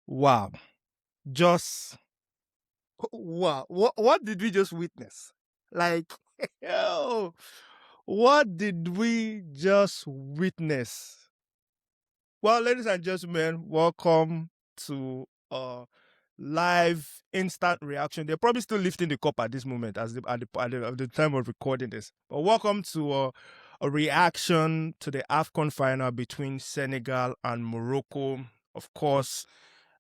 Wow. Just wow. What did we just witness? Like, yo, what did we just witness? Well, ladies and gentlemen, welcome to live instant reaction. They're probably still lifting the cup at this moment at the time of recording this. But welcome to a reaction to the AFCON final between Senegal and Morocco. Of course,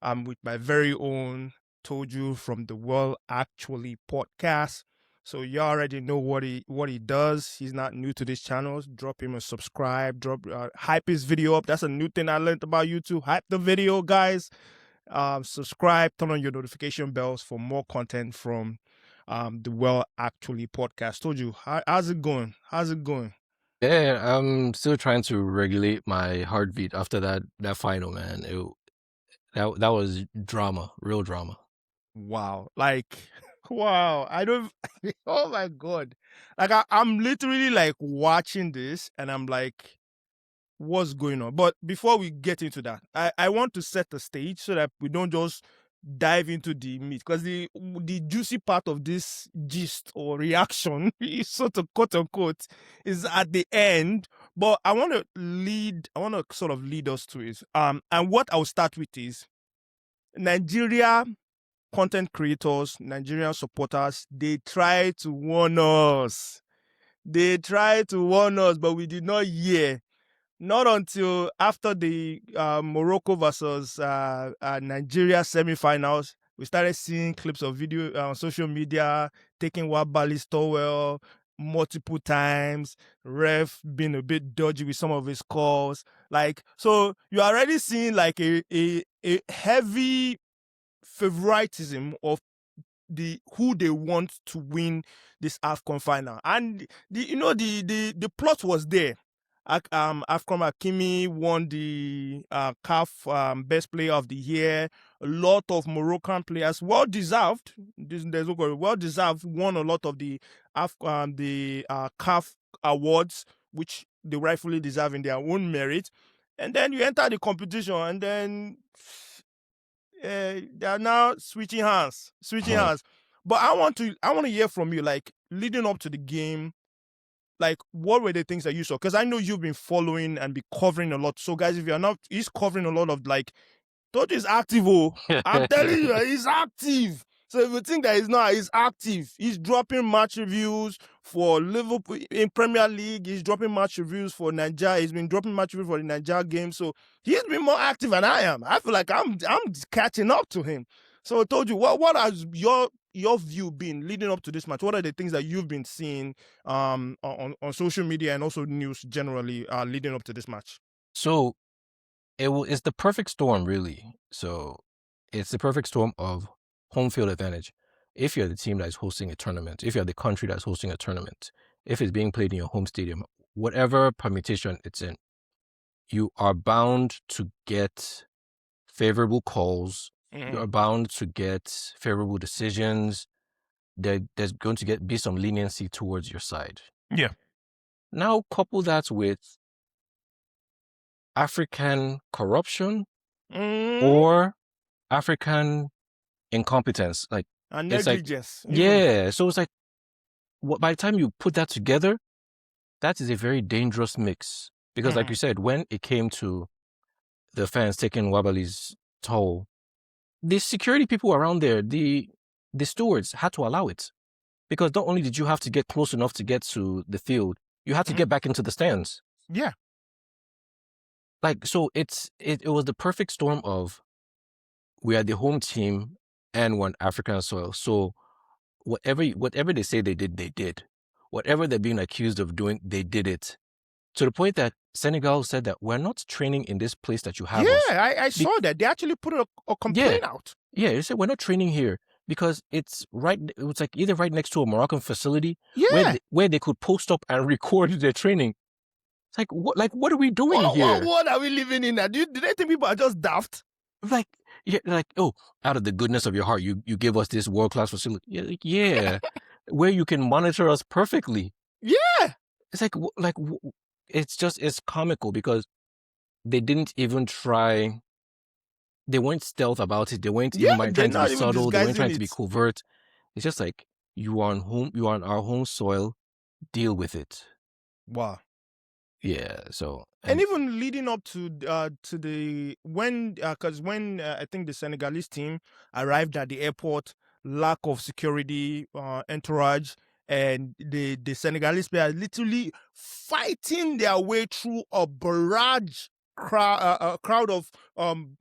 I'm with my very own Told You from the World Actually podcast. So you already know what he does. He's not new to this channel. Drop him a subscribe. Hype his video up. That's a new thing I learned about YouTube. Hype the video, guys. Subscribe. Turn on your notification bells for more content from the Well Actually podcast. Told You, how's it going? How's it going? Yeah, I'm still trying to regulate my heartbeat after that final, man. That was drama, real drama. Wow. Like, wow. I don't, oh my God. Like, I'm literally like watching this and I'm like, what's going on? But before we get into that, I want to set the stage so that we don't just dive into the meat, because the juicy part of this gist or reaction is sort of quote unquote is at the end. But I want to sort of lead us to it. And what I'll start with is Nigeria content creators, Nigerian supporters, they try to warn us. They tried to warn us, but we did not hear. Not until after the Morocco versus Nigeria semifinals, we started seeing clips of video on social media, taking Wabali's towel multiple times, ref being a bit dodgy with some of his calls. Like, so you're already seeing like a heavy favoritism of who they want to win this AFCON final. And the plot was there. AFCON Hakimi won the CAF Best Player of the Year. A lot of Moroccan players, well deserved. Well deserved, won a lot of the CAF awards, which they rightfully deserve in their own merit. And then you enter the competition, and then they are now switching hands. But I want to hear from you, like leading up to the game, like what were the things that you saw? Because I know you've been following and be covering a lot. So guys, if you're not, he's covering a lot of like, Todd is active. Oh, I'm telling you, he's active. So if you think that he's not, he's active. He's dropping match reviews for Liverpool in Premier League. He's dropping match reviews for Nigeria. He's been dropping match reviews for the Nigeria game. So he's been more active than I am. I feel like I'm catching up to him. So I told you, what has your view been leading up to this match? What are the things that you've been seeing on social media and also news generally leading up to this match? So it's the perfect storm, really. So it's the perfect storm of home field advantage. If you're the team that is hosting a tournament, if you're the country that's hosting a tournament, if it's being played in your home stadium, whatever permutation it's in, you are bound to get favorable calls. You are bound to get favorable decisions. There's going to be some leniency towards your side. Yeah. Now couple that with African corruption or African incompetence, like and it's negligence. Like, yeah. So it's like, by the time you put that together, that is a very dangerous mix. Because like you said, when it came to the fans taking Wabali's toll, the security people around there, the stewards had to allow it. Because not only did you have to get close enough to get to the field, you had to get back into the stands. Yeah. Like, so it was the perfect storm of, we are the home team and we're on African soil. So whatever they say they did. Whatever they're being accused of doing, they did it. To the point that Senegal said that we're not training in this place that you have us. Yeah, I saw that. They actually put a complaint out. Yeah, they said we're not training here because it's like either right next to a Moroccan facility where they could post up and record their training. It's like, what are we doing here? What are we living in? Do they think people are just daft? Like, yeah, like, oh, out of the goodness of your heart, you give us this world-class facility. Yeah, like, yeah, where you can monitor us perfectly. Yeah. It's like it's comical because they didn't even try they weren't stealth about it. They weren't Yeah, even they're trying to be not even subtle. They weren't disguising trying to be it. covert. It's just like, you are on our home soil. Deal with it. Wow. Yeah. So, And and even leading up to the when because when I think the Senegalese team arrived at the airport, lack of security, entourage, and the Senegalese players literally fighting their way through a barrage crowd of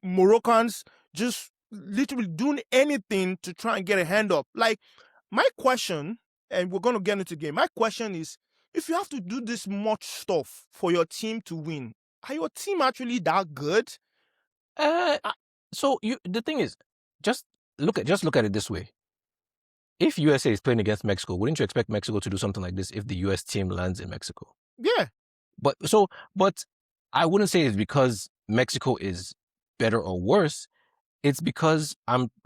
Moroccans, just literally doing anything to try and get a hand up. Like, my question, and we're going to get into the game. My question is, if you have to do this much stuff for your team to win, are your team actually that good? so the thing is, just look at it this way. If USA is playing against Mexico, wouldn't you expect Mexico to do something like this if the US team lands in Mexico? Yeah. But I wouldn't say it's because Mexico is better or worse. It's because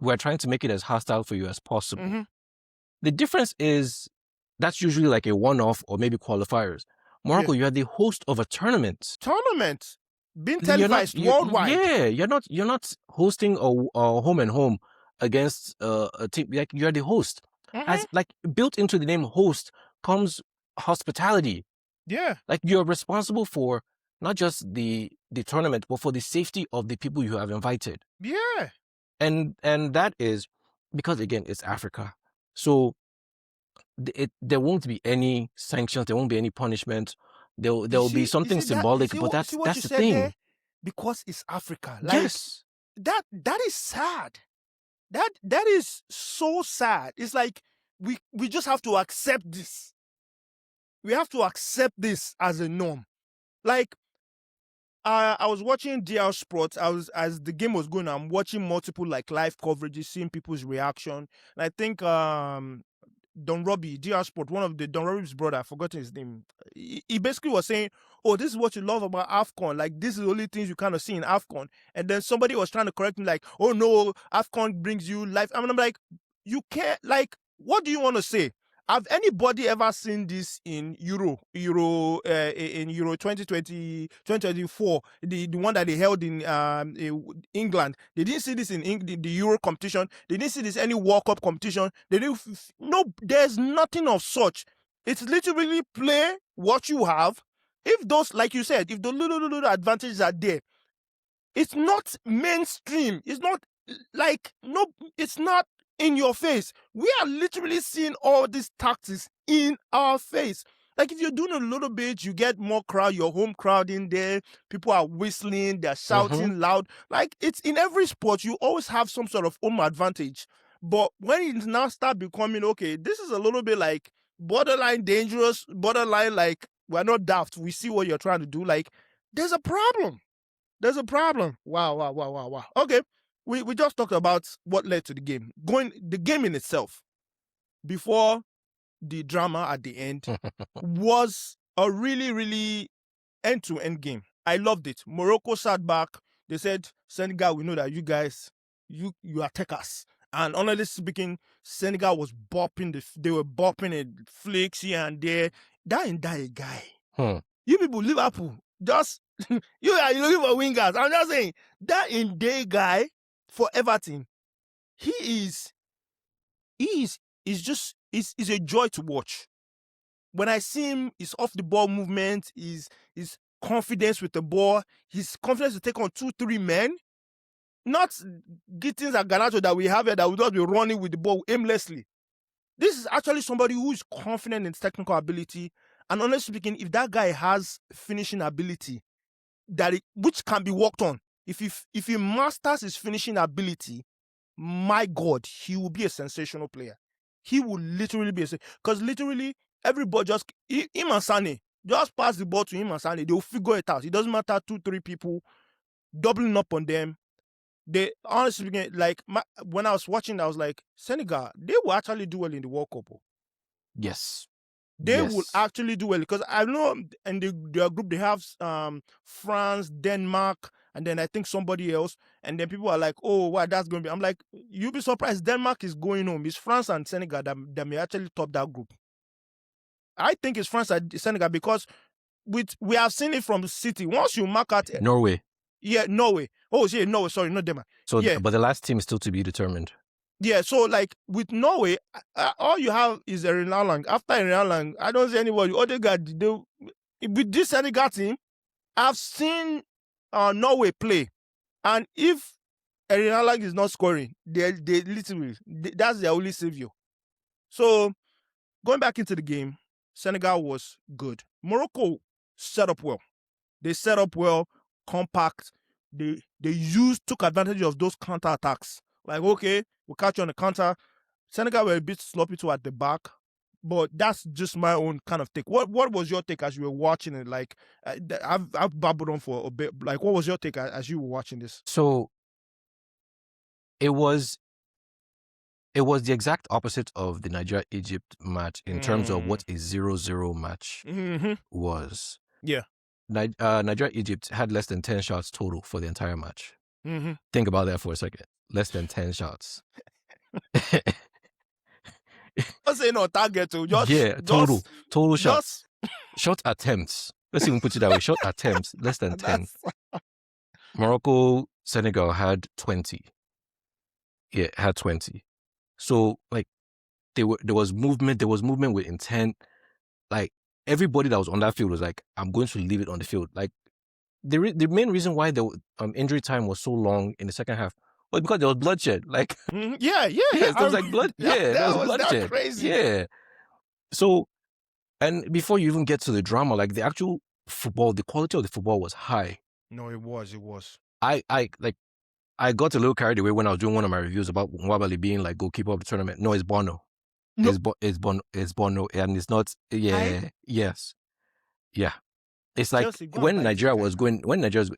we're trying to make it as hostile for you as possible. Mm-hmm. The difference is that's usually like a one-off or maybe qualifiers. Morocco, Yeah. you are the host of a tournament. Being You're not, televised worldwide. you're not hosting a home and home against a team. Like, you're the host. Mm-hmm. As like built into the name host comes hospitality. Yeah. Like, you're responsible for not just the tournament, but for the safety of the people you have invited. Yeah. And that is because, again, it's Africa. So there won't be any sanctions, there won't be any punishment. There'll be something symbolic, but that's what you the said there? thing. Because it's Africa. Like, Yes. that is sad. That is so sad. It's like we just have to accept this. We have to accept this as a norm. Like, I was watching Díaz Sports. As the game was going, I'm watching multiple like live coverages, seeing people's reaction. And I think Don Robbie, Díaz Sport, one of the Don Robbie's brother, I forgot his name. He basically was saying, "Oh, this is what you love about AFCON. Like, this is the only things you kind of see in AFCON." And then somebody was trying to correct me, like, "Oh no, AFCON brings you life." I mean, I'm like, you can't. Like, what do you want to say? Have anybody ever seen this in Euro in Euro 2020, 2024, the one that they held in England? They didn't see this in the Euro competition. They didn't see this any World Cup competition. They didn't. No, there's nothing of such. It's literally play what you have. If those, like you said, if the little advantages are there, it's not mainstream. It's not like, no, it's not in your face. We are literally seeing all these tactics in our face. Like, if you're doing a little bit, you get more crowd, your home crowd in there. People are whistling, they're shouting loud. Like, it's in every sport, you always have some sort of home advantage. But when it now start becoming, okay, this is a little bit like borderline dangerous, borderline like, we're not daft, we see what you're trying to do. Like, there's a problem. There's a problem. Wow. Okay. We just talked about what led to the game. The game in itself, before the drama at the end, was a really, really end-to-end game. I loved it. Morocco sat back. They said, Senegal, we know that you guys, you attack us. And honestly speaking, Senegal was they were bopping it, flicks here and there. That guy. You people, Liverpool, just you are looking for wingers. I'm just saying that guy for Everton, he's a joy to watch. When I see him, his off the ball movement, his confidence with the ball, his confidence to take on 2-3 men, not Gittins and Garnacho that we have here that will just be running with the ball aimlessly. This is actually somebody who is confident in his technical ability. And honestly speaking, if that guy has finishing ability, which can be worked on, if he masters his finishing ability, my God, he will be a sensational player. He will literally be because literally everybody just him and Sané, just pass the ball to him and Sané, they'll figure it out. It doesn't matter 2-3 people doubling up on them. They honestly speaking, like when I was watching, I was like, Senegal, they will actually do well in the World Cup. Yes. They will actually do well because I know in their group they have France, Denmark, and then I think somebody else. And then people are like, "Oh, wow, that's going to be." I'm like, you'll be surprised. Denmark is going home. It's France and Senegal that may actually top that group. I think it's France and Senegal because we have seen it from City. Once you mark out Norway. Yeah, Norway. Oh, yeah, Norway. Sorry, not Denmark. So, Yeah. but the last team is still to be determined. Yeah, so like with Norway, all you have is Erin Haaland. After Erin Haaland, I don't see anybody. Odegaard, with this Senegal team, I've seen Norway play, and if Erin Haaland is not scoring, they literally that's their only savior. So going back into the game, Senegal was good. Morocco set up well. They set up well, compact. They took advantage of those counter attacks. Like, okay, we'll catch you on the counter. Senegal were a bit sloppy too at the back, but that's just my own kind of take. What was your take as you were watching it? Like, I've babbled on for a bit. Like, what was your take as you were watching this? So it was the exact opposite of the Nigeria-Egypt match in terms of what a 0-0 match was. Yeah. Nigeria-Egypt had less than 10 shots total for the entire match. Think about that for a second. Less than 10 shots. I'm saying no target to just total shots. Shot attempts. Let's even put it that way. Shot attempts, less than 10. Morocco, Senegal had 20. Yeah, had 20. So like there was movement with intent. Like everybody that was on that field was like, I'm going to leave it on the field. Like the main reason why the injury time was so long in the second half was because there was bloodshed. Like yeah. Yes, there was like blood. Yeah, there was bloodshed. That crazy. Yeah. So, and before you even get to the drama, like the actual football, the quality of the football was high. No, it was. I got a little carried away when I was doing one of my reviews about Nwabali being like goalkeeper of the tournament. No, it's Bono. No. It's Bono, and it's not. Yeah, yes, yeah. It's like Chelsea, when Nigeria was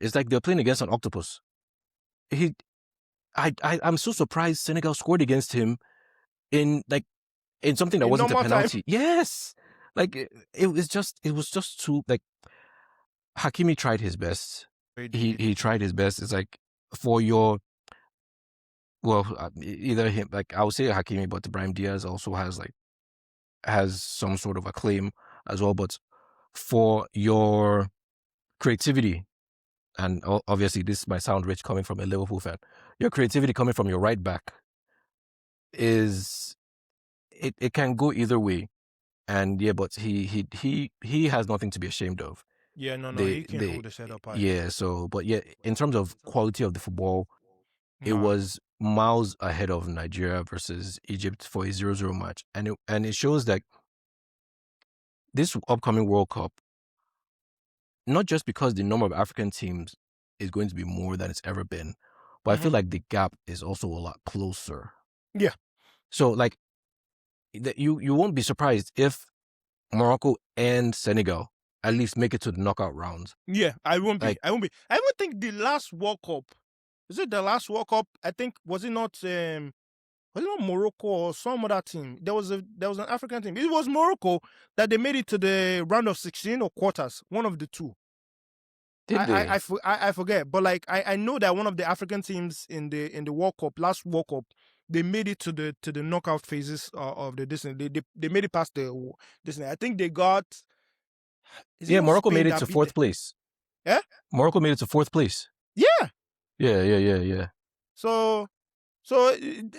it's like they're playing against an octopus. I'm so surprised Senegal scored against him in something that wasn't a penalty. Time. Yes, like it was just too like. Hakimi tried his best. He tried his best. It's like for your, well, either him, like I would say Hakimi, but Brahim Díaz also has some sort of acclaim as well. But for your creativity, and obviously this might sound rich coming from a Liverpool fan, your creativity coming from your right back is, it can go either way. And yeah, but he has nothing to be ashamed of. Yeah, no, he can't hold his head up high. Yeah, so, but yeah, in terms of quality of the football, it was miles ahead of Nigeria versus Egypt for a 0-0 match. And it shows that this upcoming World Cup, not just because the number of African teams is going to be more than it's ever been, but I feel like the gap is also a lot closer. Yeah. So like, you won't be surprised if Morocco and Senegal at least make it to the knockout rounds. Yeah, I won't be. I would think the last World Cup, is it the last World Cup? I think was it not Morocco or some other team? There was an African team. It was Morocco that they made it to the round of 16 or quarters. One of the two. Did they? I forget, but like I know that one of the African teams in the World Cup, last World Cup, they made it to the knockout phases of the Disney. They made it past the Disney. I think they got. Yeah, Morocco made it to fourth place. Yeah? Morocco made it to fourth place. Yeah. Yeah. So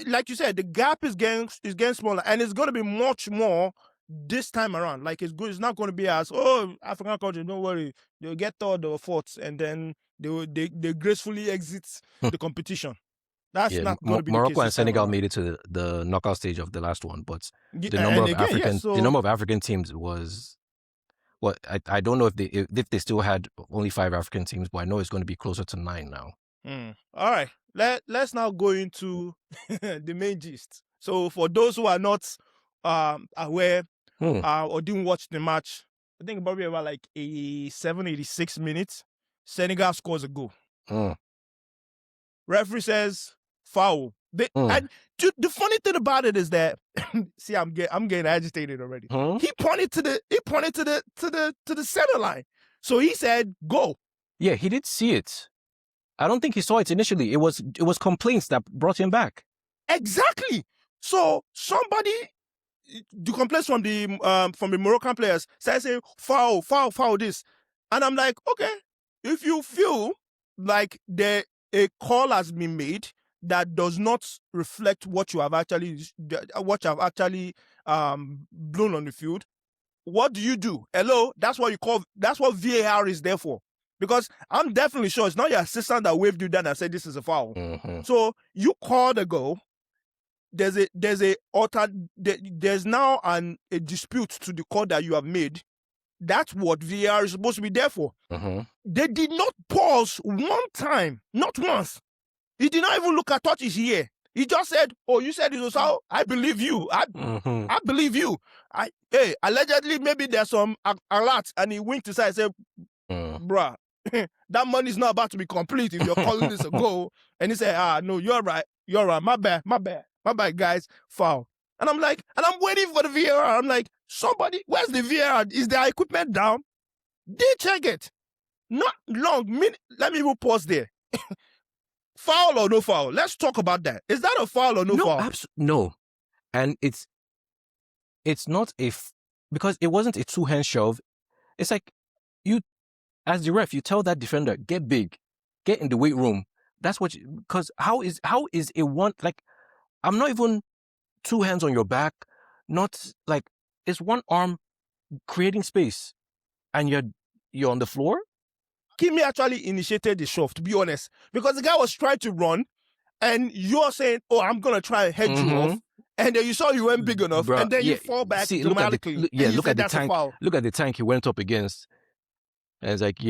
like you said, the gap is getting smaller, and it's going to be much more this time around. Like it's good. It's not going to be as African country. Don't worry, they'll get third or fourth, and then they gracefully exit the competition. That's not going to be Morocco the case and Senegal made it to the knockout stage of the last one, but the number of African teams was. Well, I don't know if they still had only 5 African teams, but I know it's going to be closer to 9 now. All right, let's now go into the main gist. So for those who are not aware or didn't watch the match, I think probably about like 86 minutes, Senegal scores a goal. Referee says foul. And the funny thing about it is that see, I'm getting agitated already. He pointed to the center line. So he said go. Yeah, he did see it. I don't think he saw it initially. It was complaints that brought him back. Exactly. So the complaints from the Moroccan players started saying foul this. And I'm like, okay, if you feel like a call has been made that does not reflect what you have actually blown on the field, what do? Hello, that's what VAR is there for. Because I'm definitely sure it's not your assistant that waved you down and said this is a foul. Mm-hmm. So you call the goal. There's now a dispute to the call that you have made. That's what VAR is supposed to be there for. Mm-hmm. They did not pause one time, not once. He did not even look at touch his ear. He just said, "Oh, you said it was foul. I believe you. I believe you. Hey, allegedly maybe there's some alert," and he winked aside and said, "Bruh, that money's not about to be complete if you're calling this a goal." And he said, "No, you're right. My bad, guys. Foul." And I'm like, and I'm waiting for the VAR. I'm like, somebody, where's the VAR? Is their equipment down? They check it. Not long. Let me even pause there. Foul or no foul? Let's talk about that. Is that a foul or no foul? No. And it's not because it wasn't a two-hand shove. It's like you, as the ref, you tell that defender, get big, get in the weight room. That's what because how is a one, like, I'm not even two hands on your back, not like it's one arm creating space and you're on the floor. Kimi actually initiated the shove, to be honest, because the guy was trying to run and you're saying, "Oh, I'm going to try and head you off." And then you saw you weren't big enough, and then you fall back dramatically. Look at the tank. Look at the tank he went up against. And it's like,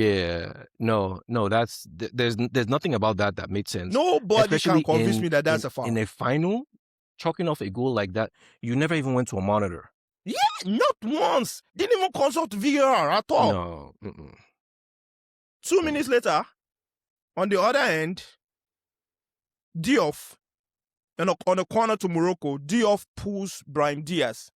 no, there's nothing about that made sense. Nobody can convince me that that's a foul. In a final, chalking off a goal like that, you never even went to a monitor. Yeah, not once. Didn't even consult VAR at all. No. 2 minutes later, on the other end, Diop, on a corner to Morocco, Diop pulls Brahim Díaz,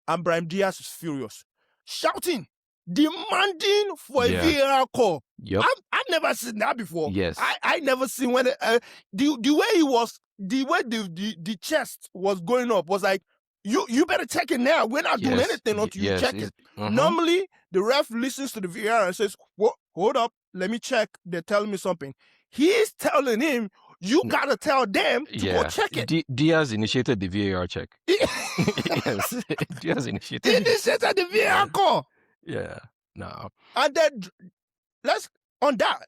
and Brahim Díaz is furious, shouting, demanding for a VAR call. Yep. I've never seen that before. Yes. I never seen when the way he was, the way the chest was going up was like, you better check it now. We're not doing anything until you check it. Normally, the ref listens to the VAR and says, hold up, let me check. They're telling me something. He's telling him, you gotta tell them to go check it. Díaz initiated the VAR check. Yes, Díaz initiated the VAR call. Yeah, no. And then on that,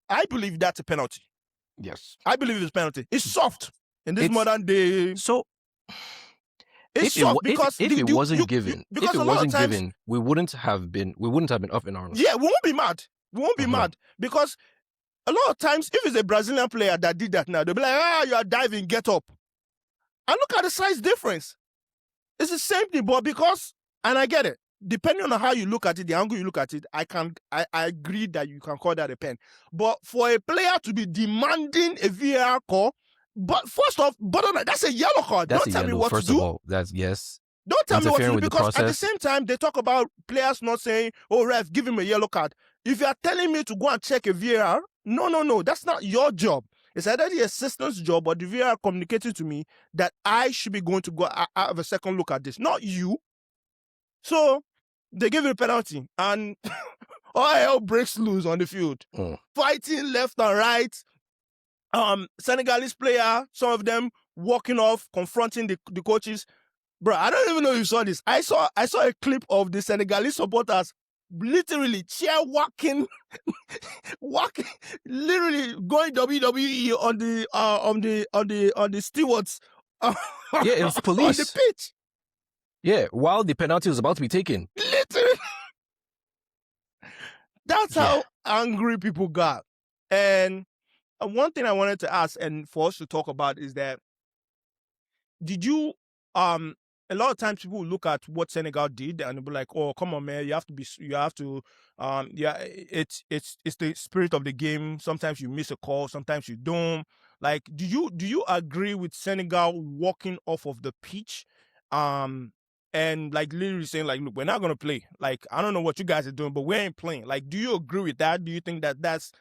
I believe that's a penalty. Yes, I believe it's a penalty. It's soft in this modern day. So it's soft because if it wasn't given, we wouldn't have been up in arms. Yeah, we won't be mad. We won't be mad because a lot of times, if it's a Brazilian player that did that now, they'll be like, you are diving, get up. And look at the size difference. It's the same thing, but and I get it, depending on how you look at it, the angle you look at it, I agree that you can call that a pen. But for a player to be demanding a VAR call, but first off, that's a yellow card. Don't tell me what to do. First of all, that's yes. Don't tell me what to do, because at the same time, they talk about players not saying, "Oh, ref, give him a yellow card." If you are telling me to go and check a VAR, no, that's not your job. It's either the assistant's job or the VAR communicating to me that I should be going to go have a second look at this, not you. So they give you a penalty, and all hell breaks loose on the field. Fighting left and right. Senegalese player, some of them walking off, confronting the coaches. Bro, I don't even know if you saw this. I saw a clip of the Senegalese supporters literally chair walking, literally going WWE on the stewards. It was police on the pitch. Yeah, while the penalty was about to be taken. Literally. That's how angry people got. And one thing I wanted to ask and for us to talk about is that, did you a lot of times people look at what Senegal did and they'll be like, "Oh, come on, man, it's the spirit of the game. Sometimes you miss a call, sometimes you don't." Like, do you agree with Senegal walking off of the pitch, and like literally saying, like, "Look, we're not gonna play. Like, I don't know what you guys are doing, but we ain't playing." Like, do you agree with that? Do you think that that's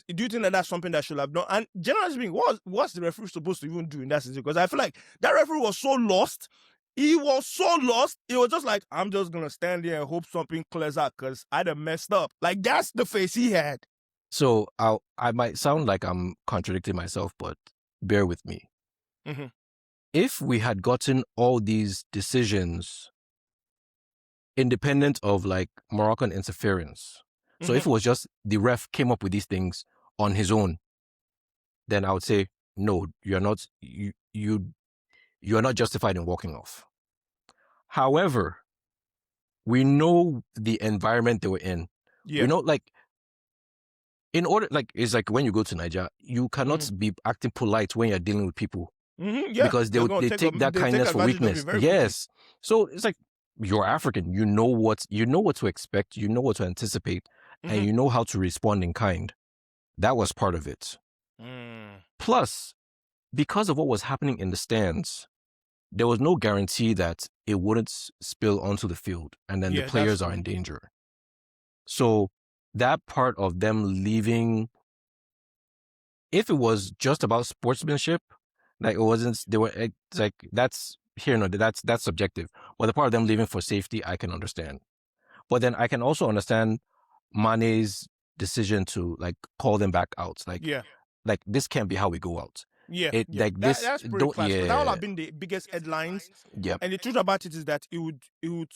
do you think that that's something that should have done? And generally speaking, what's the referee supposed to even do in that situation? Because I feel like that referee was so lost. He was so lost. He was just like, "I'm just going to stand there and hope something clears out because I'd have messed up." Like, that's the face he had. So I might sound like I'm contradicting myself, but bear with me. Mm-hmm. If we had gotten all these decisions independent of like Moroccan interference, so if it was just the ref came up with these things on his own, then I would say no, you're not not justified in walking off. However, we know the environment they were in. Yeah. We know, like, in order, like, it's like when you go to Nigeria, you cannot be acting polite when you're dealing with people Yeah. because They're gonna they take that they take kindness for advantage of you weakness. very quickly. Yes. So it's like you're African. You know what to expect. You know what to anticipate, and you know how to respond in kind. That was part of it. Plus, because of what was happening in the stands, there was no guarantee that it wouldn't spill onto the field and then the Yeah, that's players are true. in danger. So that part of them leaving, if it was just about sportsmanship, like it wasn't, they were, it's like, that's here, no, that's subjective. But the part of them leaving for safety, I can understand. But then I can also understand Mane's decision to like call them back out. Yeah. Like this can't be how we go out. Yeah, It yeah, like this that's pretty don't, class because that would yeah, have been the biggest headlines. yep. And the truth about it is that it would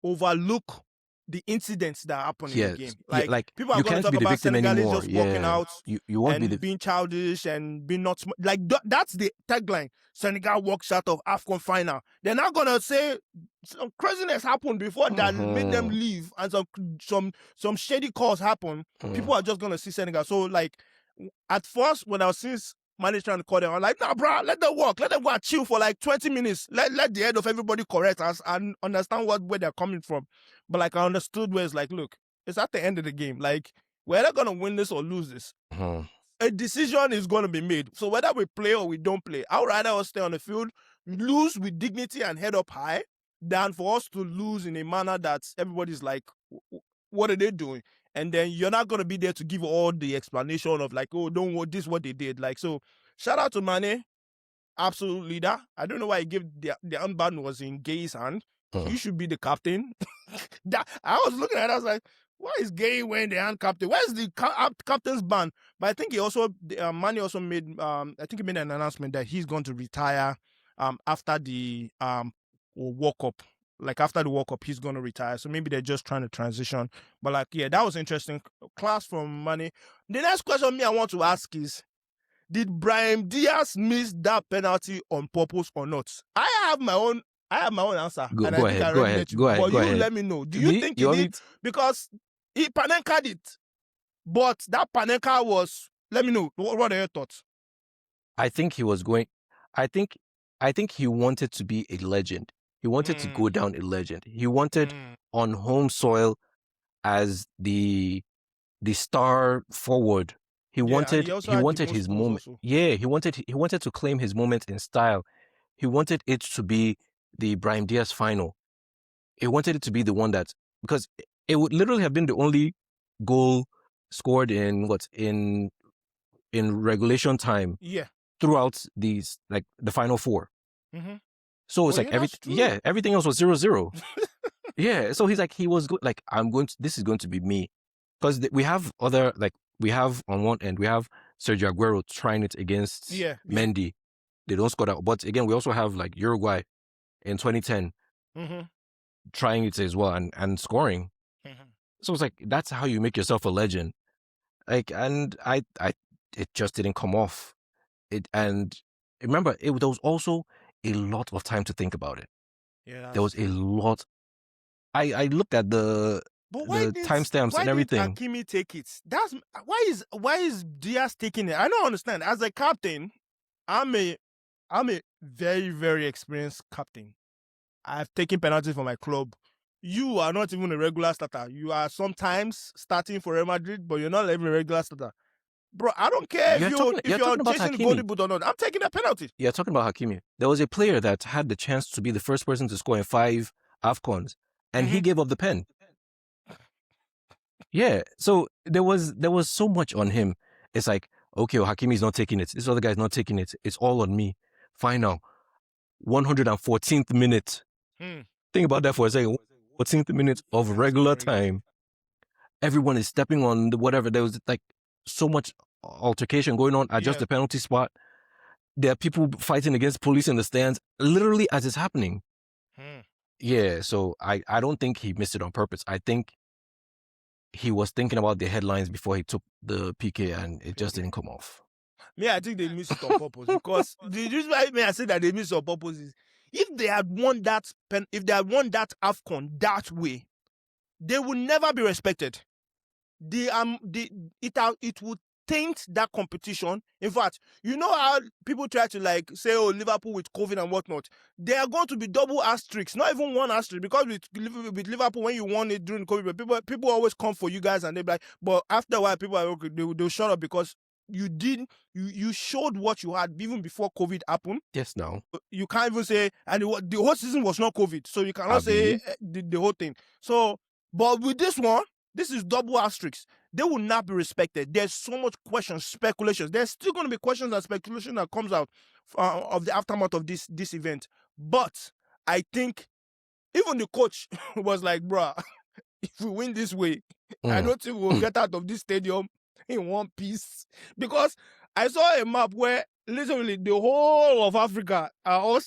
overlook the incidents that happen in the game. Yeah, Like like people are you going to can't talk be the about victim Senegalese anymore. just walking Yeah, out you won't be and the being childish and being not like that's the tagline. Senegal walks out of AFCON final. They're not gonna say some craziness happened before that made them leave, and some shady calls happen. People are just gonna see Senegal. So like at first when I was seeing Mané trying to call them, I'm like, nah, bro, let them walk, let them go and chill for like 20 minutes. Let the head of everybody correct us and understand where they're coming from. But like I understood where it's like, look, it's at the end of the game. Like we're not gonna win this or lose this. A decision is going to be made. So whether we play or we don't play, I would rather us stay on the field, lose with dignity and head up high, than for us to lose in a manner that everybody's like, what are they doing? And then you're not going to be there to give all the explanation of like, oh, don't want this, what they did. Like, so shout out to Mané, absolute leader. I don't know why he gave the unband was in Gay's hand. He should be the captain. I was looking at it, I was like, why is Gay wearing the hand captain? Where's the captain's band? But I think he also, Manny also made, I think he made an announcement that he's going to retire after the World Cup. Like after the World Cup, he's going to retire. So maybe they're just trying to transition. But like, yeah, that was interesting. Class from Manny. The next question I want to ask is, did Brahim Díaz miss that penalty on purpose or not? I have my own answer, and I think I already let you. But you let me know. Do you think he did? Because he Panenka it, but that Panenka was. Let me know. What are your thoughts? I think he was going. I think he wanted to be a legend. He wanted to go down a legend. He wanted on home soil as the star forward. He wanted his moment. Also. Yeah, he wanted to claim his moment in style. He wanted it to be the Brahim Díaz final. He wanted it to be the one that, because it would literally have been the only goal scored in regulation time. Yeah. Throughout these, like the final four. So it's like everything else was 0-0. Yeah. So he's like, he was good. Like, this is going to be me. Because we have other, like, we have on one end, we have Sergio Aguero trying it against Mendy. They don't score that. But again, we also have like Uruguay in 2010 trying it as well and scoring. So it's like, that's how you make yourself a legend. Like, and it just didn't come off. And remember, there was also a lot of time to think about it. Yeah, there was a lot. I looked at the timestamps and everything. Why did Hakimi take it? That's why is Díaz taking it? I don't understand. As a captain, I'm a very, very experienced captain. I've taken penalties for my club. You are not even a regular starter. You are sometimes starting for Real Madrid, but you're not even a regular starter. Bro, I don't care if you're chasing the golden boot or not. I'm taking a penalty. You're talking about Hakimi. There was a player that had the chance to be the first person to score in 5 AFCONs, and he gave up the pen. Yeah, so there was so much on him. It's like, okay, well, Hakimi's not taking it. This other guy's not taking it. It's all on me. Fine now. 114th minute. Think about that for a second. 14th minute of regular time. Everyone is stepping on the whatever. There was like so much altercation going on at just the penalty spot. There are people fighting against police in the stands, literally as it's happening. Yeah, so I don't think he missed it on purpose. I think he was thinking about the headlines before he took the PK, and it just didn't come off. Me, I think they missed it on purpose, because the reason why I say that they missed it on purpose is, if they had won that AFCON that way, they would never be respected. It would taint that competition. In fact, you know how people try to like say, oh, Liverpool with COVID and whatnot. They are going to be double asterisks, not even one asterisk, because with Liverpool, when you won it during COVID, people always come for you guys, and they're like, but after a while, people are okay, they'll shut up, because you showed what you had even before COVID happened. Yes, no. You can't even say, and the whole season was not COVID, so you cannot say the whole thing. So, but with this one, this is double asterisks. They will not be respected. There's so much questions, speculations. There's still going to be questions and speculation that comes out of the aftermath of this event. But I think even the coach was like, bruh, if we win this way, I don't think we'll get out of this stadium in one piece. Because I saw a map where literally the whole of Africa are all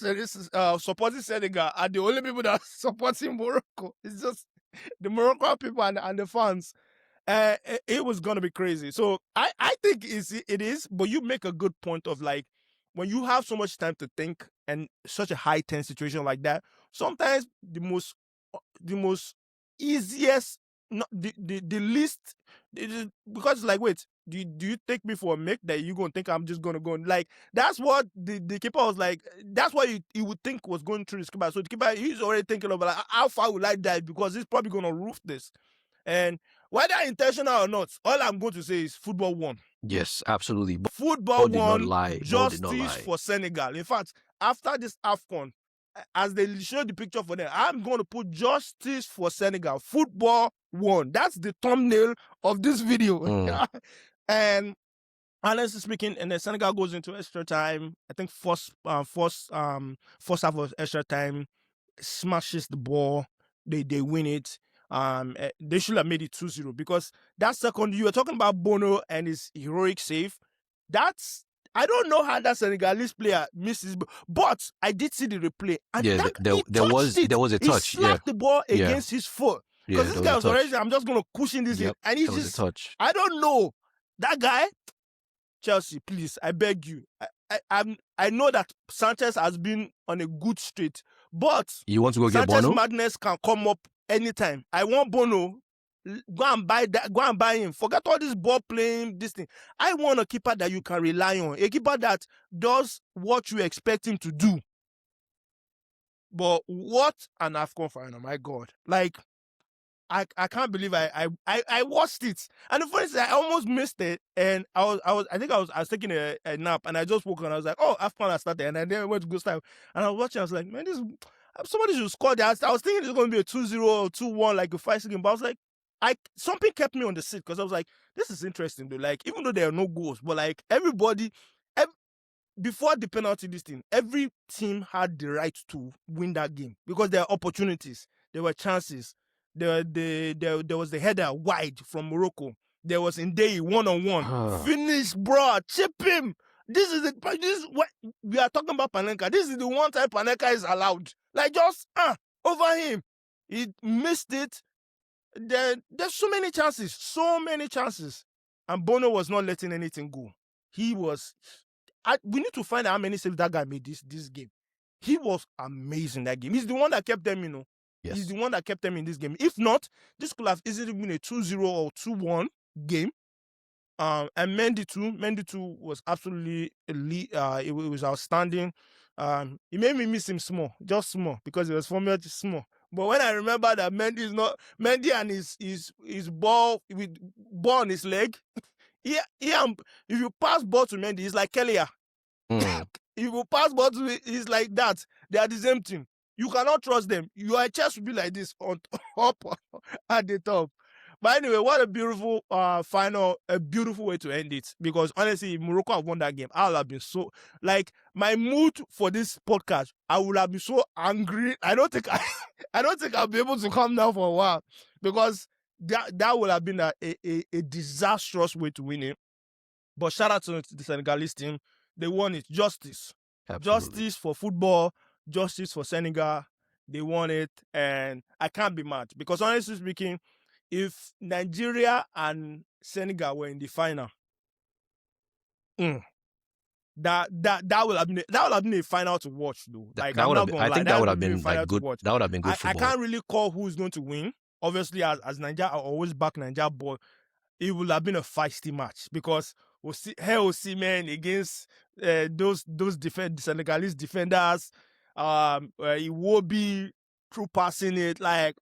supporting Senegal, and the only people that are supporting Morocco is just the Moroccan people and the fans. It was gonna be crazy. So I think it is, but you make a good point of like, when you have so much time to think and such a high tense situation like that, sometimes the most easiest, not the least, because like, wait, do you take me for a mick that you gonna think I'm just gonna go? Like, that's what the keeper was like. That's what he would think was going through the keeper. So the keeper, he's already thinking of like, how far will I dive, because he's probably gonna roof this. And whether intentional or not, all I'm going to say is football won. Yes, absolutely. Football won. Justice for Senegal. In fact, after this AFCON, as they showed the picture for them, I'm going to put justice for Senegal. Football won. That's the thumbnail of this video. And honestly speaking, and then Senegal goes into extra time. I think first half of extra time, smashes the ball. They win it. They should have made it 2-0, because that second, you were talking about Bono and his heroic save. I don't know how that Senegalese player misses, but I did see the replay. And yeah, there was a touch. He slapped the ball against his foot. Because this guy was already, I'm just going to cushion this in. And he just, touch. I don't know. That guy, Chelsea, please, I beg you. I know that Sanchez has been on a good streak, but you want to go get Bono? Sanchez madness can come up anytime. I want Bono. Go and buy that. Go and buy him. Forget all this ball playing, this thing. I want a keeper that you can rely on. A keeper that does what you expect him to do. But what an AFCON final, my God. Like, I can't believe I watched it. And the first thing, I almost missed it. And I was taking a nap, and I just woke up and I was like, oh, AFCON has started. And then I went to go style. And I was watching, I was like, man, somebody should score that. I was thinking it's going to be a 2-0 or 2-1, like a 5-6 game. But I was like, something kept me on the seat, because I was like, this is interesting though. Like, even though there are no goals, but like before the penalty, this thing, every team had the right to win that game, because there are opportunities, there were chances. There was the header wide from Morocco. There was Ndeye one-on-one. Finish, bro. Chip him. This is what we are talking about. Panenka. This is the one time Panenka is allowed. Like, just over him. He missed it. There's so many chances. And Bono was not letting anything go. He was. We need to find out how many saves that guy made this game. He was amazing that game. He's the one that kept them, Yes. He's the one that kept them in this game. If not, this could have easily been a 2-0 or 2-1 game. And Mendy too was absolutely elite. It was outstanding. It made me miss him just small, because it was for me just small. But when I remember that Mendy and his ball with ball on his leg, if you pass ball to Mendy, he's like Kelia. If you pass ball to he's like that. They are the same thing. You cannot trust them. Your chest will be like this on top at the top. But anyway, what a beautiful final, a beautiful way to end it. Because honestly, if Morocco have won that game, I would have been so, like, my mood for this podcast, I would have been so angry. I don't think I'll be able to calm down for a while, because that would have been a disastrous way to win it. But shout out to the Senegalese team. They won it. Justice. Absolutely. Justice for football. Justice for Senegal. They won it. And I can't be mad. Because honestly speaking, if Nigeria and Senegal were in the final, that would have been a final to watch though. Like I'm not gonna lie, I think that would have been a final like good. to watch. That would have been good I football. can't really call who's going to win. Obviously, as Nigeria, I always back Nigeria, but it would have been a feisty match because man against those Senegalese defenders. Iwobi through passing it like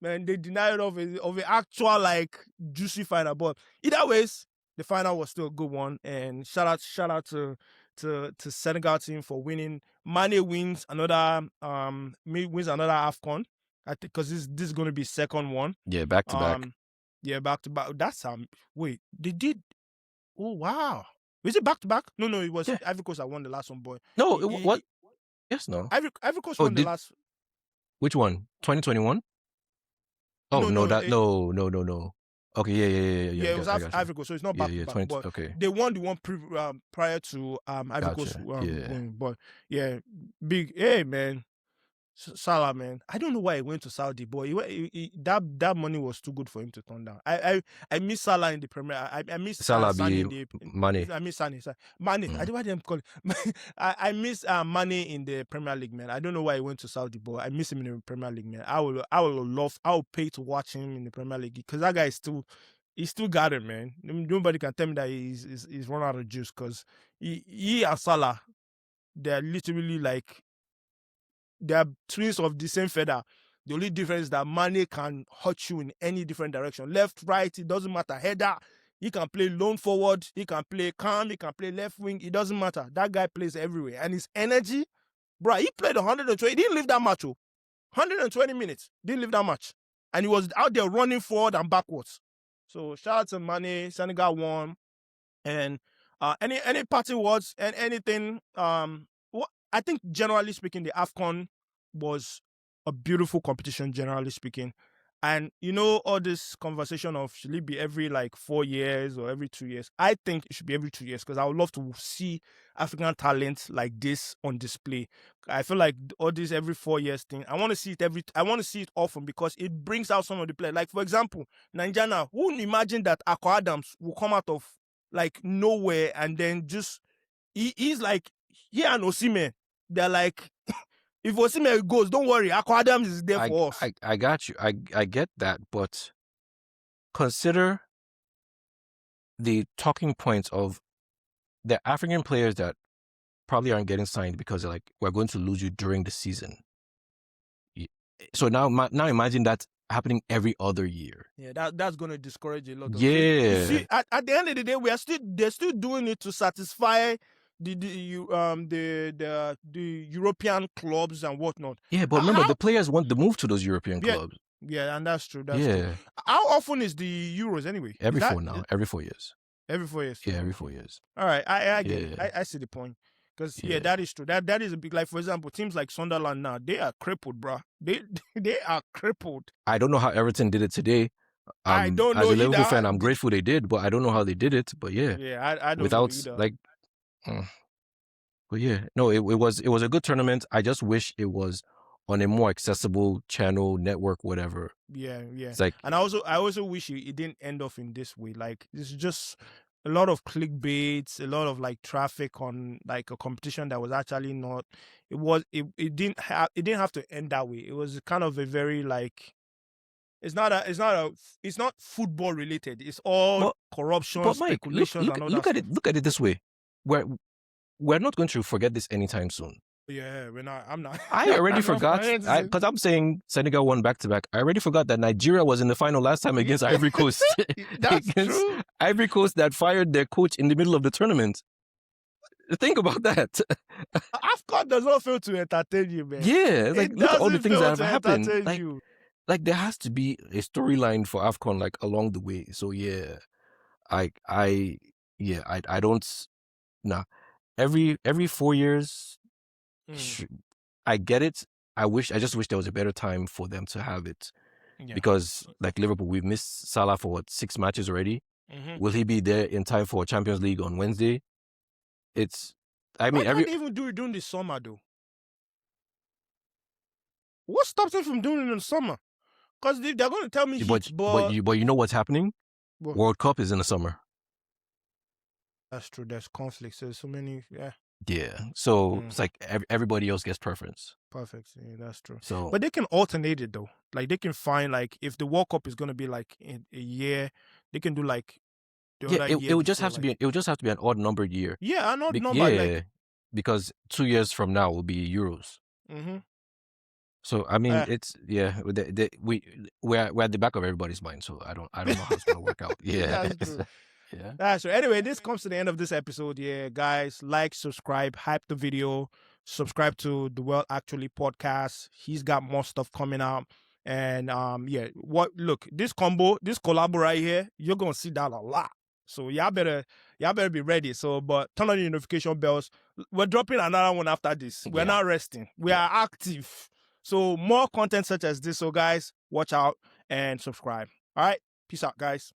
man, they denied of an actual like juicy final. But either ways, the final was still a good one. And shout out to Senegal team for winning. Mané wins another AFCON. I think because this is going to be second one. Yeah, back to back. Yeah, back to back. That's wait, they did. Oh wow, is it back to back? No, it was Ivory Coast that won the last one, boy. No, what? Yes, no. Ivory Coast won the last. Which one? 2021. Oh no, no. Okay, yeah. It was Ivory Coast, so it's not back to back. But okay. They won the one prior to Ivory Coast going. But yeah, big. Hey man, Salah, man. I don't know why he went to Saudi, but that money was too good for him to turn down. I miss Salah in the Premier. I miss Salah Mané. I miss Mané. Mm. Why did I call it? I miss Mané in the Premier League, man. I don't know why he went to Saudi, but I miss him in the Premier League, man. I will pay to watch him in the Premier League because that guy he's still got it, man. Nobody can tell me that he's run out of juice because he and Salah, they're literally like. They are twins of the same feather. The only difference is that Mané can hurt you in any different direction. Left, right, it doesn't matter. Header, he can play lone forward, he can play calm, he can play left wing. It doesn't matter. That guy plays everywhere. And his energy, bro, he played 120. He didn't leave that match, 120 minutes. Didn't leave that match. And he was out there running forward and backwards. So shout out to Mané. Senegal won. And any party words and anything, I think generally speaking, the AFCON was a beautiful competition, generally speaking. And all this conversation of should it be every like 4 years or every 2 years? I think it should be every 2 years because I would love to see African talent like this on display. I feel like all this every 4 years thing, I want to see it often because it brings out some of the players. Like for example, Nigeria, who would imagine that Akko Adams will come out of like nowhere and then just he's like he and Osimhen. They're like, if Osimhen goes, don't worry, Akko Adams is there for us. I got you. I get that, but consider the talking points of the African players that probably aren't getting signed because they're like, we're going to lose you during the season. So now imagine that happening every other year. Yeah, that's going to discourage a lot of people. You see, at the end of the day, they're still doing it to satisfy the European clubs and whatnot. Yeah, but remember the players want to move to those European clubs. Yeah, and that's true. That's true. How often is the Euros anyway? Every 4 now. Every 4 years. Every 4 years. Yeah, every 4 years. All right, I get it. I see the point. Because that is true. That is a big, like for example, teams like Sunderland now, they are crippled, bro. They are crippled. I don't know how Everton did it today. I don't know. As a Liverpool fan, I'm grateful they did, but I don't know how they did it. But yeah, I don't without know like. But yeah, no, it was a good tournament. I just wish it was on a more accessible channel, network, whatever. Yeah. It's like, and I also wish it didn't end off in this way. Like it's just a lot of clickbaits, a lot of like traffic on like a competition that was actually not. It didn't have to end that way. It was kind of a very like. It's not football related. It's all corruption, but Mike, speculations, and all that. Look at it this way. We're not going to forget this anytime soon. Yeah, I'm not. I already forgot because I'm saying Senegal won back-to-back. I already forgot that Nigeria was in the final last time against Ivory Coast. That's true. Ivory Coast that fired their coach in the middle of the tournament. Think about that. AFCON does not fail to entertain you, man. Yeah, like look at all the things that have happened. Like there has to be a storyline for AFCON like along the way. So yeah, I don't. Nah, every 4 years. I get it. I just wish there was a better time for them to have it. Because like Liverpool, we've missed Salah for 6 matches already. Will he be there in time for Champions League on Wednesday? I mean, Why can't they even do it during the summer though? What stops them from doing it in the summer? Because they're going to tell me but you know what's happening? What? World Cup is in the summer. That's true. There's conflicts. There's so many. Yeah. So it's like everybody else gets preference. Perfect. Yeah, that's true. So, but they can alternate it though. Like they can find like if the World Cup is going to be like in a year, they can do like the other year. It would just have to be. It would just have to be an odd numbered year. Yeah, an odd number. Yeah, because 2 years from now will be Euros. So I mean, it's we're at the back of everybody's mind. So I don't know how it's gonna work out. Yeah, that's true. Yeah. That's right. Anyway, this comes to the end of this episode. Yeah, guys, like, subscribe, hype the video, subscribe to the World Actually podcast. He's got more stuff coming out. And look, this collab right here, you're gonna see that a lot. So y'all better be ready. So, but turn on your notification bells. We're dropping another one after this. We're not resting. We are active. So more content such as this. So guys, watch out and subscribe. All right. Peace out, guys.